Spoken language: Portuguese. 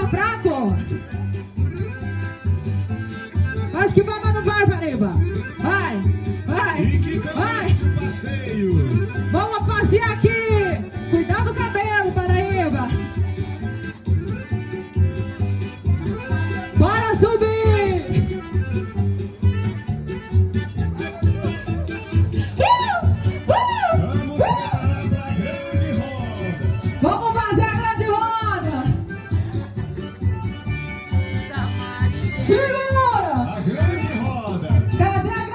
o prato. Acho que vai, mas não vai, Paraíba. Vai, vai, vai. Vamos passear aqui. Cuidado do cabelo, Paraíba. Bora subir. Vamos fazer a grande roda. Segura. A grande roda. Cadê a